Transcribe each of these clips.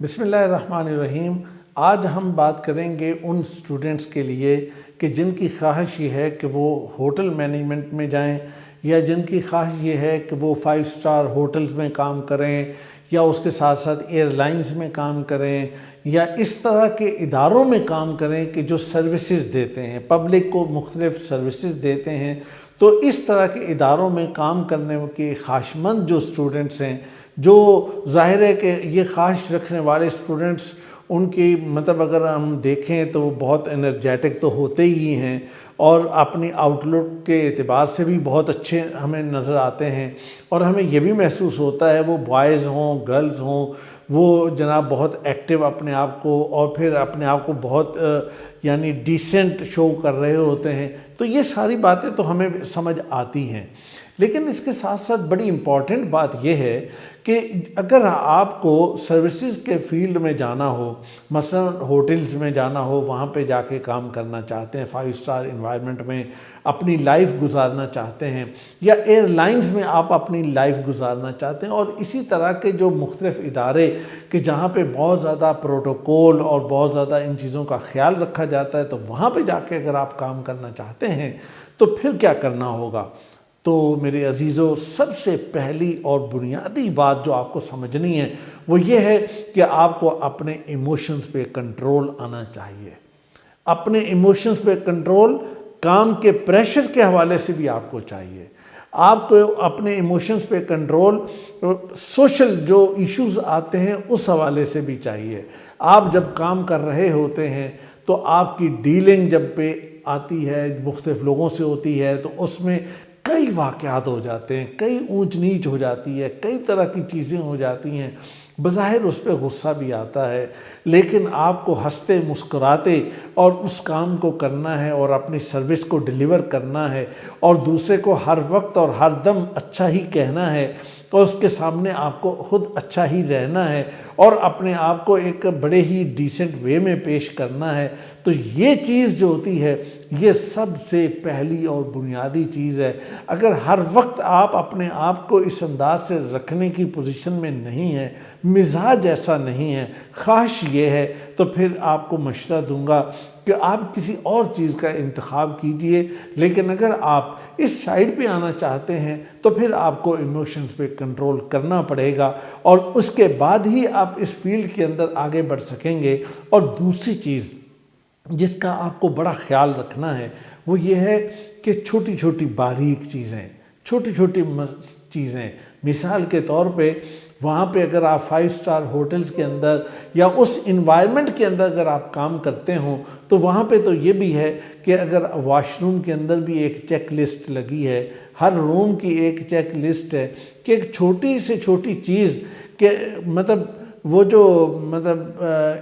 بسم اللہ الرحمن الرحیم۔ آج ہم بات کریں گے ان سٹوڈنٹس کے لیے کہ جن کی خواہش یہ ہے کہ وہ ہوٹل مینجمنٹ میں جائیں، یا جن کی خواہش یہ ہے کہ وہ 5 اسٹار ہوٹلز میں کام کریں، یا اس کے ساتھ ساتھ ایئر لائنز میں کام کریں، یا اس طرح کے اداروں میں کام کریں کہ جو سروسز دیتے ہیں، پبلک کو مختلف سروسز دیتے ہیں۔ تو اس طرح کے اداروں میں کام کرنے کے خواہش مند جو سٹوڈنٹس ہیں، جو ظاہر ہے کہ یہ خواہش رکھنے والے سٹوڈنٹس، ان کی اگر ہم دیکھیں تو وہ بہت انرجیٹک تو ہوتے ہی ہیں، اور اپنی آؤٹ لک کے اعتبار سے بھی بہت اچھے ہمیں نظر آتے ہیں، اور ہمیں یہ بھی محسوس ہوتا ہے وہ بوائز ہوں گرلز ہوں، وہ جناب بہت ایکٹیو اپنے آپ کو، اور پھر اپنے آپ کو بہت ڈیسنٹ شو کر رہے ہوتے ہیں۔ تو یہ ساری باتیں تو ہمیں سمجھ آتی ہیں، لیکن اس کے ساتھ ساتھ بڑی امپورٹنٹ بات یہ ہے کہ اگر آپ کو سروسز کے فیلڈ میں جانا ہو، مثلا ہوٹلز میں جانا ہو، وہاں پہ جا کے کام کرنا چاہتے ہیں، 5 اسٹار انوائرمنٹ میں اپنی لائف گزارنا چاہتے ہیں، یا ایئر لائنز میں آپ اپنی لائف گزارنا چاہتے ہیں، اور اسی طرح کے جو مختلف ادارے کہ جہاں پہ بہت زیادہ پروٹوکول اور بہت زیادہ ان چیزوں کا خیال رکھا جاتا ہے، تو وہاں پہ جا کے اگر آپ کام کرنا چاہتے ہیں تو پھر کیا کرنا ہوگا؟ تو میرے عزیزو، سب سے پہلی اور بنیادی بات جو آپ کو سمجھنی ہے وہ یہ ہے کہ آپ کو اپنے ایموشنز پہ کنٹرول آنا چاہیے۔ اپنے ایموشنز پہ کنٹرول کام کے پریشر کے حوالے سے بھی آپ کو چاہیے۔ آپ کو اپنے ایموشنز پہ کنٹرول سوشل جو ایشوز آتے ہیں اس حوالے سے بھی چاہیے۔ آپ جب کام کر رہے ہوتے ہیں تو آپ کی ڈیلنگ جب پہ آتی ہے، مختلف لوگوں سے ہوتی ہے، تو اس میں کئی واقعات ہو جاتے ہیں، کئی اونچ نیچ ہو جاتی ہے، کئی طرح کی چیزیں ہو جاتی ہیں۔ بظاہر اس پہ غصہ بھی آتا ہے، لیکن آپ کو ہنستے مسکراتے اور اس کام کو کرنا ہے، اور اپنی سروس کو ڈیلیور کرنا ہے، اور دوسرے کو ہر وقت اور ہر دم اچھا ہی کہنا ہے، اور اس کے سامنے آپ کو خود اچھا ہی رہنا ہے، اور اپنے آپ کو ایک بڑے ہی ڈیسنٹ وے میں پیش کرنا ہے۔ تو یہ چیز جو ہوتی ہے، یہ سب سے پہلی اور بنیادی چیز ہے۔ اگر ہر وقت آپ اپنے آپ کو اس انداز سے رکھنے کی پوزیشن میں نہیں ہیں، مزاج ایسا نہیں ہے، خواہش یہ ہے، تو پھر آپ کو مشورہ دوں گا کہ آپ کسی اور چیز کا انتخاب کیجئے۔ لیکن اگر آپ اس سائیڈ پہ آنا چاہتے ہیں تو پھر آپ کو ایموشنز پہ کنٹرول کرنا پڑے گا، اور اس کے بعد ہی آپ اس فیلڈ کے اندر آگے بڑھ سکیں گے۔ اور دوسری چیز جس کا آپ کو بڑا خیال رکھنا ہے وہ یہ ہے کہ چھوٹی چھوٹی باریک چیزیں، چھوٹی چھوٹی چیزیں، مثال کے طور پہ وہاں پہ اگر آپ 5 اسٹار ہوٹلز کے اندر یا اس انوائرمنٹ کے اندر اگر آپ کام کرتے ہوں، تو وہاں پہ تو یہ بھی ہے کہ اگر واش روم کے اندر بھی ایک چیک لسٹ لگی ہے، ہر روم کی ایک چیک لسٹ ہے کہ ایک چھوٹی سے چھوٹی چیز کہ وہ جو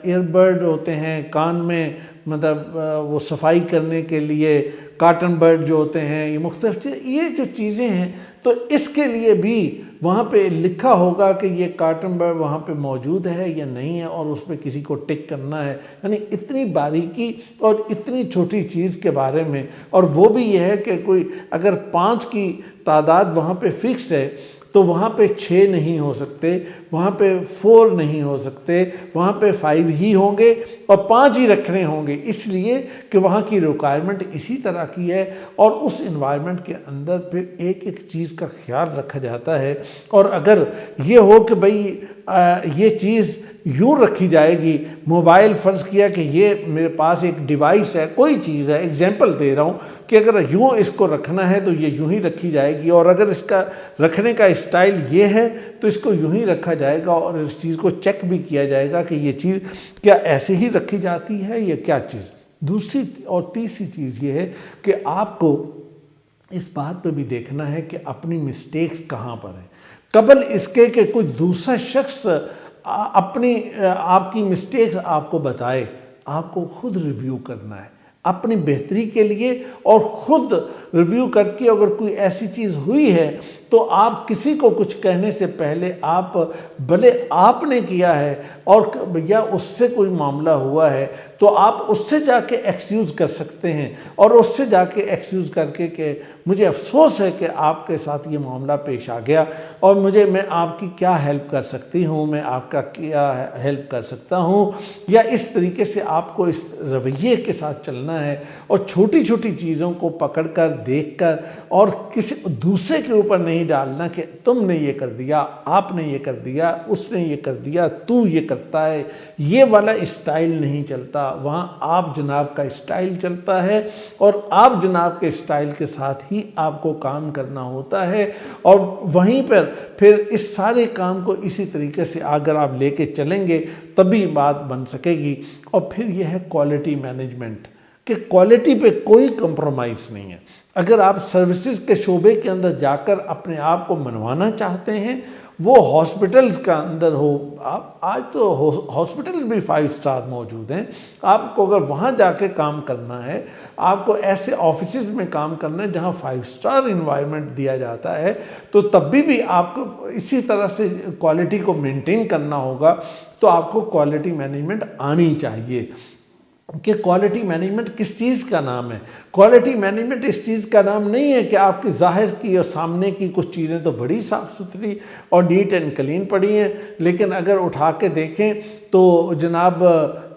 ایئر برڈ ہوتے ہیں کان میں، وہ صفائی کرنے کے لیے کاٹن برڈ جو ہوتے ہیں، یہ مختلف یہ جو چیزیں ہیں، تو اس کے لیے بھی وہاں پہ لکھا ہوگا کہ یہ کاٹن برڈ وہاں پہ موجود ہے یا نہیں ہے، اور اس پہ کسی کو ٹک کرنا ہے۔ یعنی اتنی باریکی اور اتنی چھوٹی چیز کے بارے میں، اور وہ بھی یہ ہے کہ کوئی اگر 5 کی تعداد وہاں پہ فکس ہے تو وہاں پہ 6 نہیں ہو سکتے، وہاں پہ 4 نہیں ہو سکتے، وہاں پہ 5 ہی ہوں گے، اور 5 ہی رکھنے ہوں گے، اس لیے کہ وہاں کی ریکوائرمنٹ اسی طرح کی ہے، اور اس انوائرمنٹ کے اندر پھر ایک ایک چیز کا خیال رکھا جاتا ہے۔ اور اگر یہ ہو کہ بھئی یہ چیز یوں رکھی جائے گی، موبائل فرض کیا کہ یہ میرے پاس ایک ڈیوائس ہے، کوئی چیز ہے، ایگزامپل دے رہا ہوں کہ اگر یوں اس کو رکھنا ہے تو یہ یوں ہی رکھی جائے گی، اور اگر اس کا رکھنے کا اسٹائل یہ ہے تو اس کو یوں ہی رکھا جائے گا، اور اس چیز کو چیک بھی کیا جائے گا کہ یہ چیز کیا ایسے ہی رکھی جاتی ہے یا کیا چیز۔ دوسری اور تیسری چیز یہ ہے کہ آپ کو اس بات پہ بھی دیکھنا ہے کہ اپنی مسٹیکس کہاں پر ہیں، قبل اس کے کہ کوئی دوسرا شخص آپ کی مسٹیکس آپ کو بتائے۔ آپ کو خود ریویو کرنا ہے اپنی بہتری کے لیے، اور خود ریویو کر کے اگر کوئی ایسی چیز ہوئی ہے تو آپ کسی کو کچھ کہنے سے پہلے آپ بھلے آپ نے کیا ہے اور یا اس سے کوئی معاملہ ہوا ہے تو آپ اس سے جا کے ایکسکیوز کر سکتے ہیں، اور اس سے جا کے ایکسکیوز کر کے کہ مجھے افسوس ہے کہ آپ کے ساتھ یہ معاملہ پیش آ گیا اور میں آپ کی کیا ہیلپ کر سکتی ہوں، میں آپ کا کیا ہیلپ کر سکتا ہوں، یا اس طریقے سے آپ کو اس رویے کے ساتھ چلنا ہے، اور چھوٹی چھوٹی چیزوں کو پکڑ کر دیکھ کر اور کسی دوسرے کے اوپر نہیں ڈالنا کہ تم نے یہ کر دیا، آپ نے یہ کر دیا، اس نے یہ کر دیا، تو یہ کرتا ہے، یہ والا اسٹائل نہیں چلتا۔ وہاں آپ جناب کا اسٹائل چلتا ہے، اور آپ جناب کے اسٹائل کے ساتھ ہی آپ کو کام کرنا ہوتا ہے، اور وہیں پر پھر اس سارے کام کو اسی طریقے سے اگر آپ لے کے چلیں گے تبھی بات بن سکے گی۔ اور پھر یہ ہے کوالٹی مینجمنٹ، کہ کوالٹی پہ کوئی کمپرومائز نہیں ہے۔ اگر آپ سروسز کے شعبے کے اندر جا کر اپنے آپ کو منوانا چاہتے ہیں، وہ ہاسپٹلز کا اندر ہو، آج تو ہاسپٹل بھی 5 سٹار موجود ہیں، آپ کو اگر وہاں جا کے کام کرنا ہے، آپ کو ایسے آفیسز میں کام کرنا ہے جہاں 5 سٹار انوائرمنٹ دیا جاتا ہے، تو تب بھی آپ کو اسی طرح سے کوالٹی کو مینٹین کرنا ہوگا۔ تو آپ کو کوالٹی مینجمنٹ آنی چاہیے کہ کوالٹی مینجمنٹ کس چیز کا نام ہے۔ کوالٹی مینجمنٹ اس چیز کا نام نہیں ہے کہ آپ کی ظاہر کی اور سامنے کی کچھ چیزیں تو بڑی صاف ستھری اور نیٹ اینڈ کلین پڑی ہیں، لیکن اگر اٹھا کے دیکھیں تو جناب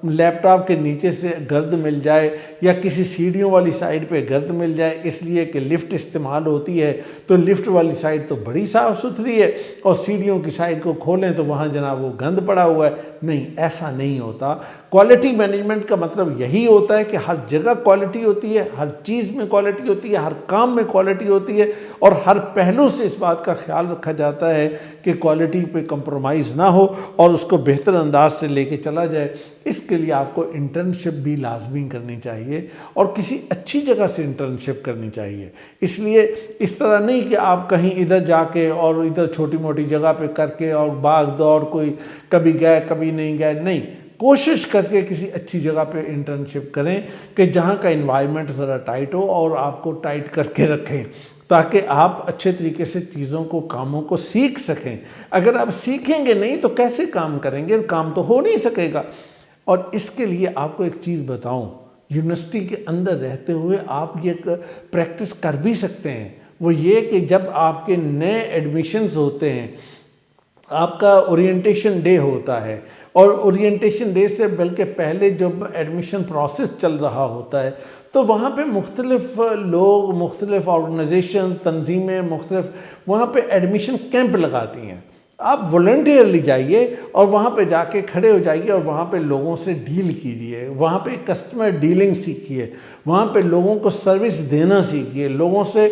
لیپ ٹاپ کے نیچے سے گرد مل جائے یا کسی سیڑھیوں والی سائڈ پہ گرد مل جائے اس لیے کہ لفٹ استعمال ہوتی ہے، تو لفٹ والی سائڈ تو بڑی صاف ستھری ہے اور سیڑھیوں کی سائڈ کو کھولیں تو وہاں جناب وہ گند پڑا ہوا ہے۔ نہیں، ایسا نہیں ہوتا۔ کوالٹی مینجمنٹ کا مطلب یہی ہوتا ہے کہ ہر جگہ کوالٹی ہوتی ہے، ہر چیز میں کوالٹی ہوتی ہے، ہر کام میں کوالٹی ہوتی ہے، اور ہر پہلو سے اس بات کا خیال رکھا جاتا ہے کہ کوالٹی پہ کمپرومائز نہ ہو اور اس کو بہتر انداز سے لے کے چلا جائے۔ اس کے لیے آپ کو انٹرنشپ بھی لازمی کرنی چاہیے، اور کسی اچھی جگہ سے انٹرنشپ کرنی چاہیے۔ اس لیے اس طرح نہیں کہ آپ کہیں ادھر جا کے اور ادھر چھوٹی موٹی جگہ پہ کر کے اور بھاگ دوڑ، کوئی کبھی گئے کبھی نہیں گئے، نہیں، کوشش کر کے کسی اچھی جگہ پہ انٹرنشپ کریں کہ جہاں کا انوائرمنٹ ذرا ٹائٹ ہو اور آپ کو ٹائٹ کر کے رکھیں، تاکہ آپ اچھے طریقے سے چیزوں کو، کاموں کو سیکھ سکیں۔ اگر آپ سیکھیں گے نہیں تو کیسے کام کریں گے؟ کام تو ہو نہیں سکے گا۔ اور اس کے لیے آپ کو ایک چیز بتاؤں، یونیورسٹی کے اندر رہتے ہوئے آپ یہ پریکٹس کر بھی سکتے ہیں، وہ یہ کہ جب آپ کے نئے ایڈمیشنز ہوتے ہیں، آپ کا اورینٹیشن ڈے ہوتا ہے، اور اورینٹیشن ڈے سے بلکہ پہلے جب ایڈمیشن پروسیس چل رہا ہوتا ہے تو وہاں پہ مختلف لوگ، مختلف آرگنائزیشن، تنظیمیں مختلف وہاں پہ ایڈمیشن کیمپ لگاتی ہیں۔ آپ والنٹیئرلی جائیے اور وہاں پہ جا کے کھڑے ہو جائیے اور وہاں پہ لوگوں سے ڈیل کیجیے، وہاں پہ کسٹمر ڈیلنگ سیکھیے، وہاں پہ لوگوں کو سروس دینا سیکھیے، لوگوں سے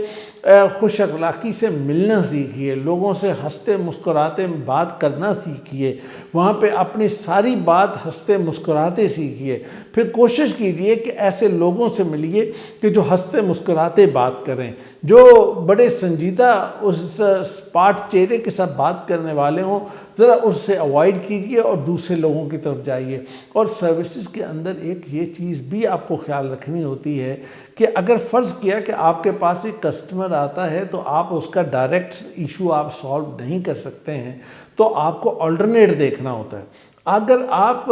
خوش اخلاقی سے ملنا سیکھیے، لوگوں سے ہنستے مسکراتے بات کرنا سیکھیے، وہاں پہ اپنی ساری بات ہنستے مسکراتے سیکھیے۔ پھر کوشش کیجیے کہ ایسے لوگوں سے ملیے کہ جو ہنستے مسکراتے بات کریں، جو بڑے سنجیدہ اس اسپاٹ چہرے کے ساتھ بات کرنے والے ہوں، ذرا اس سے اوائڈ کیجیے اور دوسرے لوگوں کی طرف جائیے۔ اور سروسز کے اندر ایک یہ چیز بھی آپ کو خیال رکھنی ہوتی ہے کہ اگر فرض کیا کہ آپ کے پاس ایک کسٹمر آتا ہے تو آپ اس کا ڈائریکٹ ایشو آپ سالو نہیں کر سکتے ہیں، تو آپ کو آلٹرنیٹ دیکھنا ہوتا ہے۔ اگر آپ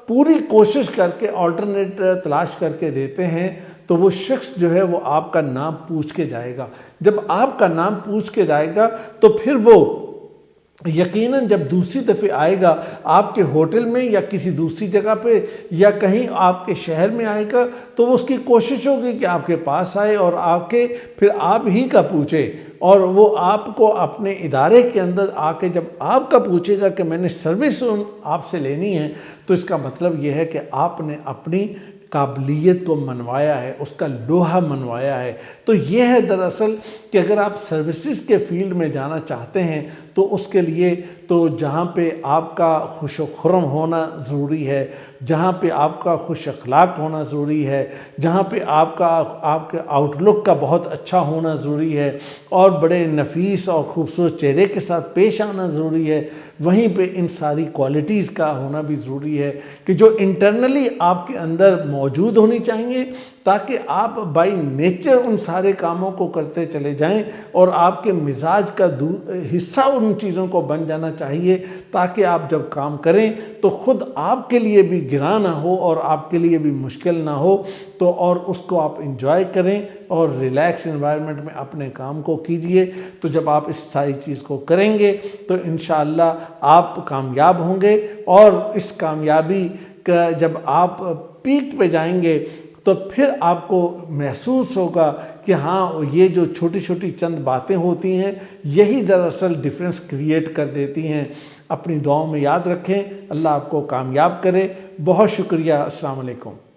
پوری کوشش کر کے آلٹرنیٹ تلاش کر کے دیتے ہیں تو وہ شخص جو ہے وہ آپ کا نام پوچھ کے جائے گا۔ جب آپ کا نام پوچھ کے جائے گا تو پھر وہ یقیناً جب دوسری دفعہ آئے گا آپ کے ہوٹل میں یا کسی دوسری جگہ پہ یا کہیں آپ کے شہر میں آئے گا تو وہ اس کی کوشش ہوگی کہ آپ کے پاس آئے اور آ کے پھر آپ ہی کا پوچھے، اور وہ آپ کو اپنے ادارے کے اندر آ کے جب آپ کا پوچھے گا کہ میں نے سروس آپ سے لینی ہے، تو اس کا مطلب یہ ہے کہ آپ نے اپنی قابلیت کو منوایا ہے، اس کا لوہا منوایا ہے۔ تو یہ ہے دراصل کہ اگر آپ سروسز کے فیلڈ میں جانا چاہتے ہیں تو اس کے لیے تو جہاں پہ آپ کا خوش و خرم ہونا ضروری ہے، جہاں پہ آپ کا خوش اخلاق ہونا ضروری ہے، جہاں پہ آپ کے آؤٹ لک کا بہت اچھا ہونا ضروری ہے اور بڑے نفیس اور خوبصورت چہرے کے ساتھ پیش آنا ضروری ہے، وہیں پہ ان ساری کوالٹیز کا ہونا بھی ضروری ہے کہ جو انٹرنلی آپ کے اندر موجود ہونی چاہیے، تاکہ آپ بائی نیچر ان سارے کاموں کو کرتے چلے جائیں، اور آپ کے مزاج کا حصہ ان چیزوں کو بن جانا چاہیے، تاکہ آپ جب کام کریں تو خود آپ کے لیے بھی گراں نہ ہو اور آپ کے لیے بھی مشکل نہ ہو، تو اور اس کو آپ انجوائے کریں اور ریلیکس انوائرمنٹ میں اپنے کام کو کیجئے۔ تو جب آپ اس ساری چیز کو کریں گے تو انشاءاللہ آپ کامیاب ہوں گے، اور اس کامیابی کا جب آپ پیک پہ جائیں گے تو پھر آپ کو محسوس ہوگا کہ ہاں یہ جو چھوٹی چھوٹی چند باتیں ہوتی ہیں یہی دراصل ڈیفرنس کریٹ کر دیتی ہیں۔ اپنی دعاؤں میں یاد رکھیں، اللہ آپ کو کامیاب کرے۔ بہت شکریہ، السلام علیکم۔